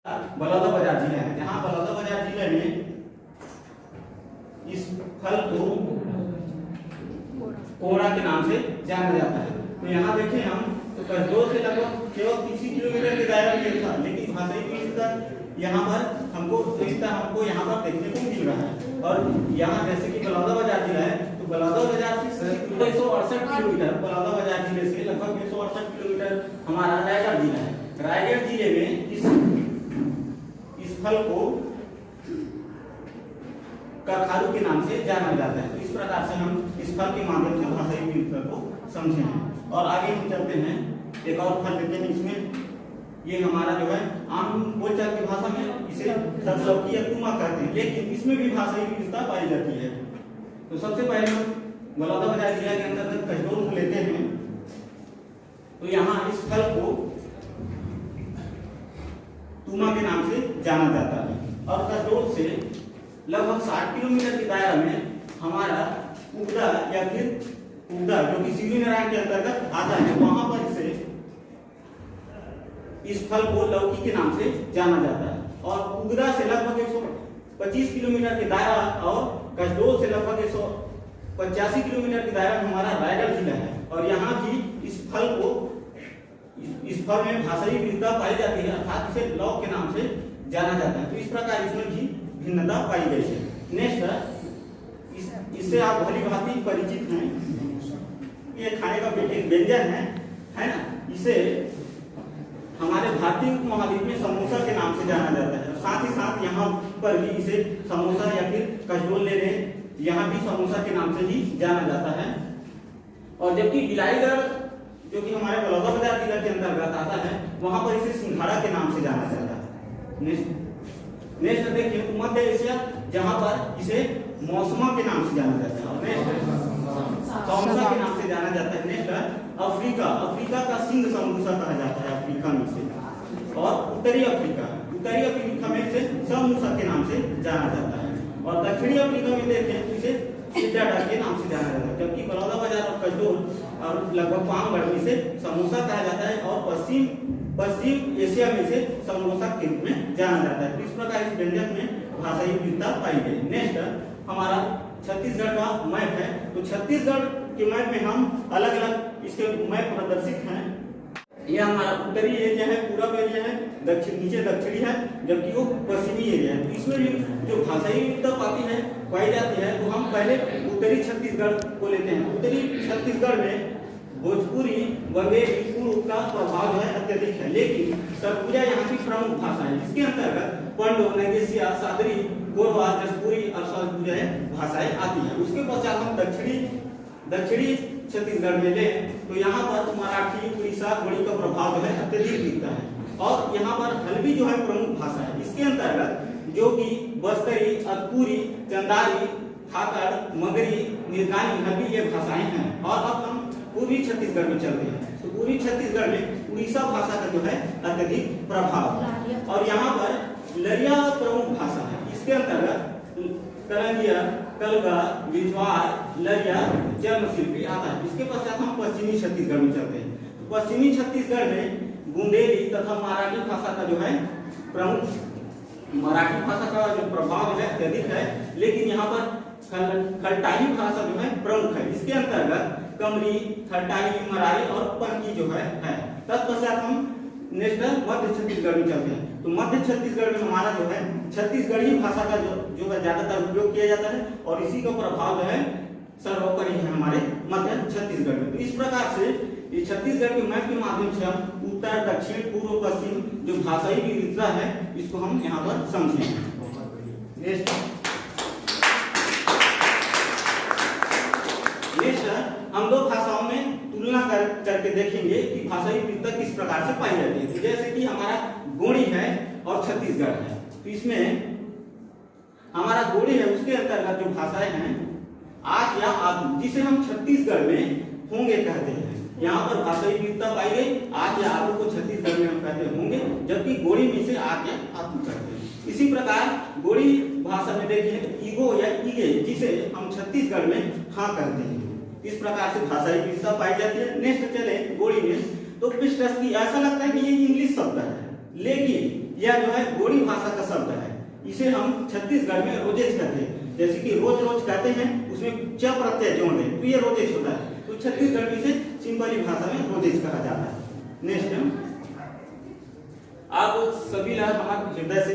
बलौदाबाजार जिला है। जहाँ बलौदाबाजार जिले में इस फल को कोहड़ा के नाम से जाना जाता है। तो यहाँ देखें हम तो कसडोल से लगभग केवल 30 किलोमीटर के दायरे में था, लेकिन भाषाई विविधता यहाँ पर हमको यहाँ पर देखने को मिल रहा है। और यहाँ जैसे कि बलौदाबाजार जिला है, तो बलौदाबाजार से 168 किलोमीटर, बलौदाबाजार जिले से लगभग 168 किलोमीटर हमारा रायगढ़ जिला है। रायगढ़ जिले में इस फल को कखारू के नाम से जाना जाता है। तो इस प्रकार से हम इस फल के माध्यम से भाषाई विविधता को समझे हैं। और आगे हम चलते हैं, एक और फल लेते हैं। इसमें ये हमारा जो है आम बोलचाल की भाषा में इसे सतलौकी या तुमा कहते हैं, लेकिन इसमें भी भाषाई विविधता पाई जाती है। तो सबसे पहले हम बलौदाबाजार जिला के अंतर्गत कसडोल को लेते हैं। तो यहाँ इस फल को तुमा के नाम से जाना जाता है। और कसडोल से लगभग 60 किलोमीटर के दायरा में हमारा उगदा या फिर उगदा जो कि शिवरी नारायण के अंतर्गत आता है, वहां पर इसे इस फल को लौकी के नाम से जाना जाता है। और उगदा से लगभग 125 किलोमीटर के दायरा और कसडोल से लगभग 185 किलोमीटर के दायरा में हमारा रायगढ़ जिला है। और यहाँ भी इस फल में भाषाई विविधता पाई जाती है, अर्थात इसे लौक के नाम से जाना जाता है। तो इस प्रकार इसमें भी भिन्नता पाई गई है। नेक्स्ट, इससे आप भली भांति परिचित हैं। ये खाने का एक व्यंजन है ना। इसे हमारे भारतीय उपमहाद्वीप में समोसा के नाम से जाना जाता है। साथ ही साथ यहाँ पर भी इसे समोसा या फिर कसडोल ले लें, यहाँ भी समोसा के नाम से ही जाना जाता है। और जबकि बिलाईगढ़ जो कि हमारे बलौदाबाजार जिला के अंतर्गत आता है, वहां पर इसे सिंघाड़ा के नाम से जाना जाता है। नेक्स्ट देखिए मध्य एशिया, जहां पर इसे मौसमा के नाम से जाना जाता है। और नेक्स्ट समोसा के नाम से जाना जाता है। नेक्स्ट अफ्रीका का सिंह समोसा कहा जाता है, अफ्रीका में से। और उत्तरी अफ्रीका में इसे समोसा के नाम से जाना जाता है। और दक्षिणी अफ्रीका में देखें तो इसे सिड्डाडा के नाम से जाना जाता है। जबकि बलौदाबाजार और कसडोल और लगभग पामगढ़ में इसे समोसा कहा जाता है। और पश्चिम एशिया में से समोसा के रूप में जाना जाता है। तो इस प्रकार इस व्यंजन में भाषाई विविधता पाई गई। नेक्स्ट हमारा छत्तीसगढ़ का मैप है। तो छत्तीसगढ़ के मैप में हम अलग अलग इसके मैप प्रदर्शित हैं। ये हमारा उत्तरी एरिया है, पूरब एरिया है, नीचे दक्षिणी है, जबकि वो पश्चिमी एरिया है। तो इसमें भी जो भाषाई विविधता पाई जाती है, तो हम पहले उत्तरी छत्तीसगढ़ को लेते हैं। उत्तरी छत्तीसगढ़ में भोजपुरी, बघेली, कुरुख का प्रभाव जो है अत्यधिक है, लेकिन सरगुजा यहाँ की प्रमुख भाषा है। इसके अंतर्गत पंडो, नगेशिया, सादरी, कोरवा, जसपुरी और सरगुजा भाषाएं आती हैं। उसके पश्चात हम दक्षिणी छत्तीसगढ़ में लें तो यहाँ पर मराठी, उड़ीसा, गोड़ी का प्रभाव जो है अत्यधिक दिखता है। और यहाँ पर हल्बी जो है प्रमुख भाषा है। इसके अंतर्गत जो कि बस्तरी, अतपुरी, चंदारी, खाकर, मगरी, निर्गानी, हल्बी ये भाषाएं हैं। और अब हम पूर्वी छत्तीसगढ़ में चलते हैं। तो पूर्वी छत्तीसगढ़ में उड़ीसा भाषा का जो है अत्यधिक प्रभाव है। और यहाँ पर लरिया प्रमुख भाषा है। इसके अंतर्गत कलंगिया, कलगा, बिजवार, लरिया, जन्मशिल्पी आता है। इसके पश्चात हम पश्चिमी छत्तीसगढ़ में चलते हैं। तो पश्चिमी छत्तीसगढ़ में बुंदेली तथा मराठी भाषा का जो है प्रमुख, मराठी भाषा का जो प्रभाव है अत्यधिक है, लेकिन यहाँ पर खलटाही भाषा जो है प्रमुख है। इसके अंतर्गत कमरी, खलटाही, मराठी और पंकी जो है। तत्पश्चात हम नेक्स्ट मध्य छत्तीसगढ़ में चलते हैं। तो मध्य छत्तीसगढ़ में हमारा जो है छत्तीसगढ़ी भाषा का जो है ज्यादातर उपयोग किया जाता है। और इसी का प्रभाव जो है सर्वोपरि है हमारे मध्य छत्तीसगढ़ में। तो इस प्रकार से इस छत्तीसगढ़ के मैप के माध्यम से हम उत्तर, दक्षिण, पूर्व, पश्चिम जो भाषाई विविधता है इसको हम यहाँ पर समझें। हम दो भाषाओं में तुलना करके देखेंगे कि भाषाई विविधता किस प्रकार से पाई जाती है। तो जैसे कि हमारा गोंडी है और छत्तीसगढ़ है, तो इसमें हमारा गोंडी है, उसके अंतर्गत जो भाषाएं हैं आठ या आदू, जिसे हम छत्तीसगढ़ में होंगे कहते हैं। यहाँ पर भाषाई विविधता पाई गई। आठ या आदू को छत्तीसगढ़ में हम कहते होंगे, जबकि गोंडी में से आठ या आदू कहते हैं। इसी प्रकार गोंडी भाषा में देखिए ईगो या ईगे, जिसे हम छत्तीसगढ़ में हाँ कहते हैं। इस प्रकार से भाषाई विविधता पाई जाती है। नेक्स्ट चले गोंडी में, तो पिस्टस की ऐसा लगता है कि ये इंग्लिश शब्द है, लेकिन यह जो है गोरी भाषा का शब्द है। इसे हम छत्तीसगढ़ में रोजेज कहते हैं। जैसे कि रोज रोज कहते हैं, उसमें च प्रत्यय जोड़ दें तो ये रोजेज होता है। तो छत्तीसगढ़ में इसे सिंपली भाषा में रोजेज कहा जाता है। नेक्स्ट, आप सभी हमारे हृदय से